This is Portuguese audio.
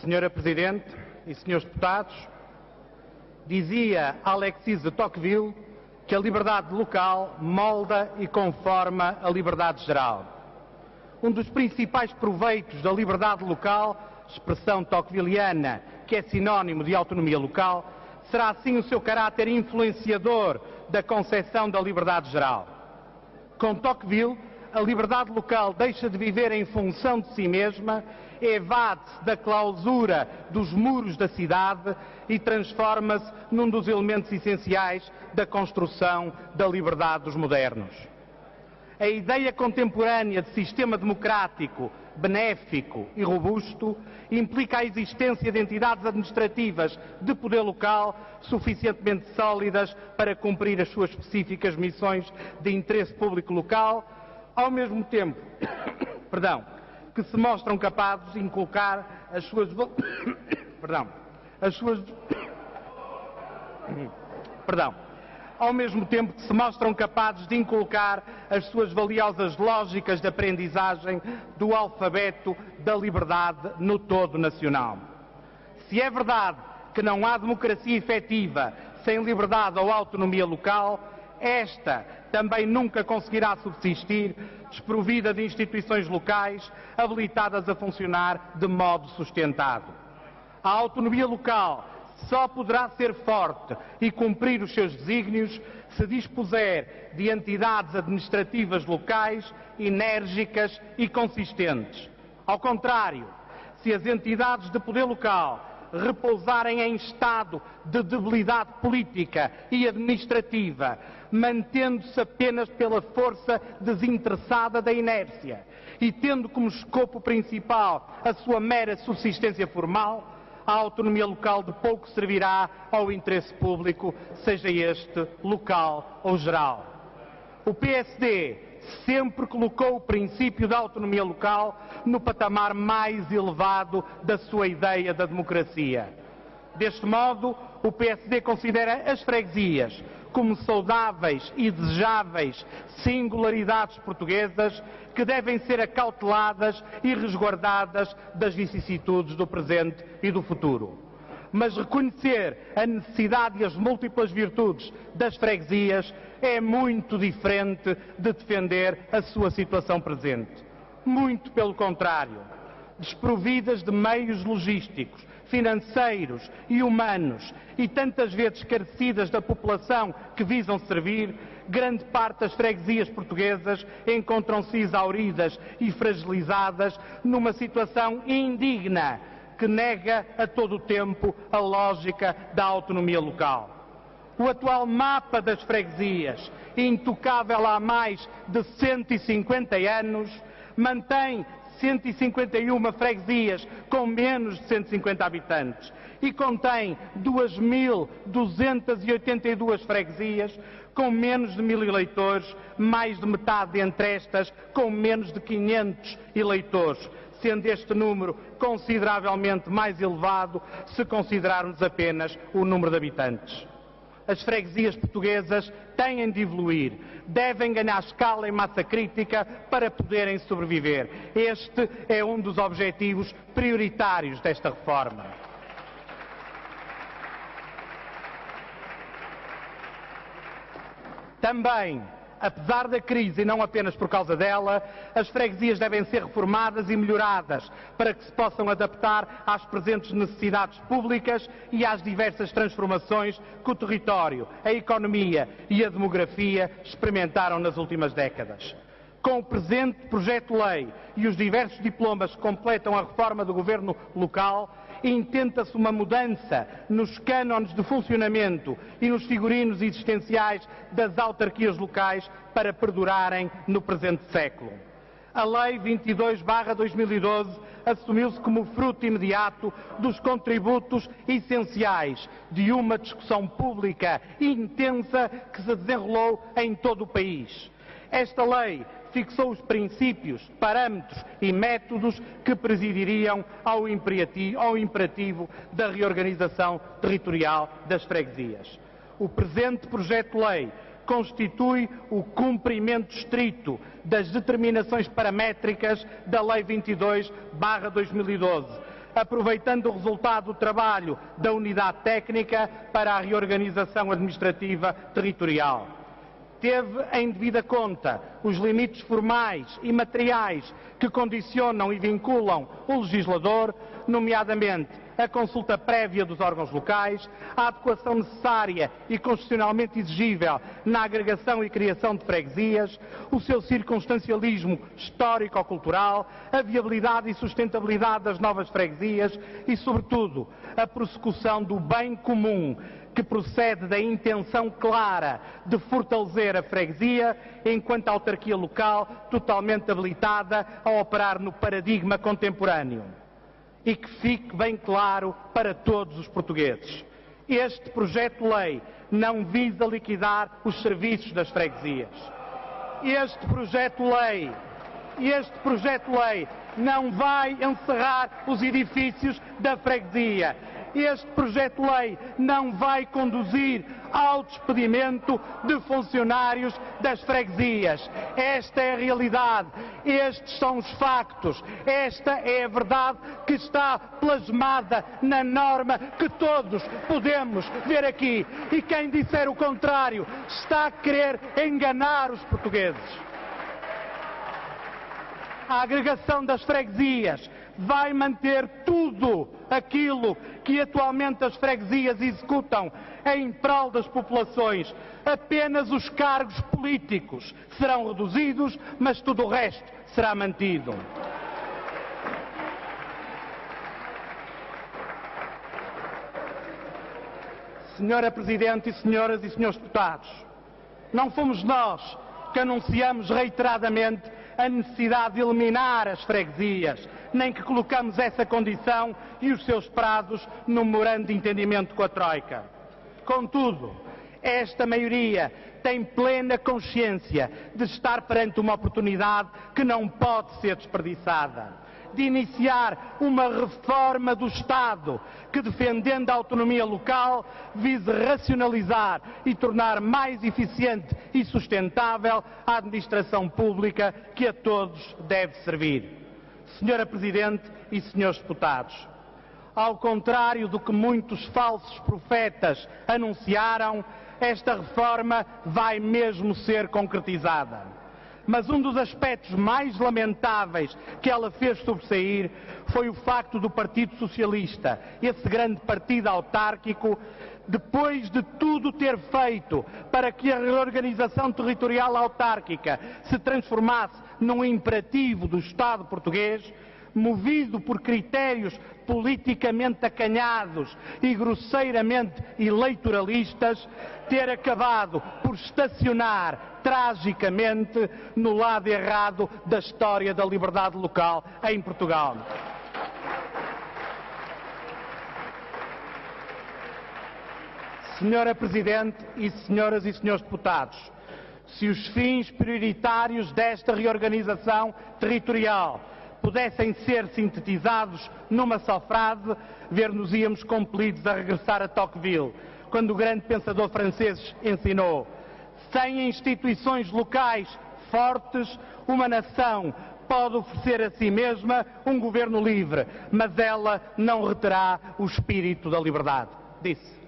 Senhora Presidente e senhores deputados, dizia Alexis de Tocqueville que a liberdade local molda e conforma a liberdade geral. Um dos principais proveitos da liberdade local, expressão tocquevilliana que é sinónimo de autonomia local, será assim o seu caráter influenciador da concepção da liberdade geral. Com Tocqueville, a liberdade local deixa de viver em função de si mesma, evade-se da clausura dos muros da cidade e transforma-se num dos elementos essenciais da construção da liberdade dos modernos. A ideia contemporânea de sistema democrático, benéfico e robusto implica a existência de entidades administrativas de poder local suficientemente sólidas para cumprir as suas específicas missões de interesse público local, ao mesmo tempo que se mostram capazes de inculcar as suas valiosas lógicas de aprendizagem do alfabeto da liberdade no todo nacional. Se é verdade que não há democracia efetiva sem liberdade ou autonomia local, esta também nunca conseguirá subsistir desprovida de instituições locais habilitadas a funcionar de modo sustentado. A autonomia local só poderá ser forte e cumprir os seus desígnios se dispuser de entidades administrativas locais enérgicas e consistentes. Ao contrário, se as entidades de poder local repousarem em estado de debilidade política e administrativa, mantendo-se apenas pela força desinteressada da inércia e tendo como escopo principal a sua mera subsistência formal, a autonomia local de pouco servirá ao interesse público, seja este local ou geral. O PSD sempre colocou o princípio da autonomia local no patamar mais elevado da sua ideia da democracia. Deste modo, o PSD considera as freguesias como saudáveis e desejáveis singularidades portuguesas que devem ser acauteladas e resguardadas das vicissitudes do presente e do futuro. Mas reconhecer a necessidade e as múltiplas virtudes das freguesias é muito diferente de defender a sua situação presente. Muito pelo contrário. Desprovidas de meios logísticos, financeiros e humanos e tantas vezes carecidas da população que visam servir, grande parte das freguesias portuguesas encontram-se exauridas e fragilizadas numa situação indigna que nega a todo o tempo a lógica da autonomia local. O atual mapa das freguesias, intocável há mais de 150 anos, mantém 151 freguesias com menos de 150 habitantes e contém 2.282 freguesias com menos de 1.000 eleitores, mais de metade entre estas com menos de 500 eleitores, sendo este número consideravelmente mais elevado se considerarmos apenas o número de habitantes. As freguesias portuguesas têm de evoluir, devem ganhar escala em massa crítica para poderem sobreviver. Este é um dos objetivos prioritários desta reforma. Também, apesar da crise e não apenas por causa dela, as freguesias devem ser reformadas e melhoradas para que se possam adaptar às presentes necessidades públicas e às diversas transformações que o território, a economia e a demografia experimentaram nas últimas décadas. Com o presente projeto-lei e os diversos diplomas que completam a reforma do governo local, intenta-se uma mudança nos cânones de funcionamento e nos figurinos existenciais das autarquias locais para perdurarem no presente século. A Lei 22/2012 assumiu-se como fruto imediato dos contributos essenciais de uma discussão pública intensa que se desenrolou em todo o país. Esta lei fixou os princípios, parâmetros e métodos que presidiriam ao imperativo da reorganização territorial das freguesias. O presente projeto-de-lei constitui o cumprimento estrito das determinações paramétricas da Lei 22/2012, aproveitando o resultado do trabalho da unidade técnica para a reorganização administrativa territorial. Teve em devida conta os limites formais e materiais que condicionam e vinculam o legislador, nomeadamente a consulta prévia dos órgãos locais, a adequação necessária e constitucionalmente exigível na agregação e criação de freguesias, o seu circunstancialismo histórico-cultural, a viabilidade e sustentabilidade das novas freguesias e, sobretudo, a prossecução do bem comum, que procede da intenção clara de fortalecer a freguesia enquanto autarquia local totalmente habilitada a operar no paradigma contemporâneo. E que fique bem claro para todos os portugueses: este projeto de lei não visa liquidar os serviços das freguesias. Este projeto de lei não vai encerrar os edifícios da freguesia. Este projeto de lei não vai conduzir ao despedimento de funcionários das freguesias. Esta é a realidade, estes são os factos, esta é a verdade que está plasmada na norma que todos podemos ver aqui. E quem disser o contrário está a querer enganar os portugueses. A agregação das freguesias vai manter tudo aquilo que atualmente as freguesias executam em prol das populações. Apenas os cargos políticos serão reduzidos, mas tudo o resto será mantido. Senhora Presidente e senhoras e senhores deputados, não fomos nós que anunciamos reiteradamente a necessidade de eliminar as freguesias, nem que colocamos essa condição e os seus prazos no memorando de entendimento com a Troika. Contudo, esta maioria tem plena consciência de estar perante uma oportunidade que não pode ser desperdiçada, de iniciar uma reforma do Estado que, defendendo a autonomia local, vise racionalizar e tornar mais eficiente e sustentável a administração pública que a todos deve servir. Senhora Presidente e senhores deputados, ao contrário do que muitos falsos profetas anunciaram, esta reforma vai mesmo ser concretizada. Mas um dos aspectos mais lamentáveis que ela fez sobressair foi o facto do Partido Socialista, esse grande partido autárquico, depois de tudo ter feito para que a reorganização territorial autárquica se transformasse num imperativo do Estado português, movido por critérios politicamente acanhados e grosseiramente eleitoralistas, ter acabado por estacionar tragicamente no lado errado da história da liberdade local em Portugal. Senhora Presidente e senhoras e senhores deputados, se os fins prioritários desta reorganização territorial pudessem ser sintetizados numa só frase, ver-nos-íamos compelidos a regressar a Tocqueville, quando o grande pensador francês ensinou: sem instituições locais fortes, uma nação pode oferecer a si mesma um governo livre, mas ela não reterá o espírito da liberdade. Disse.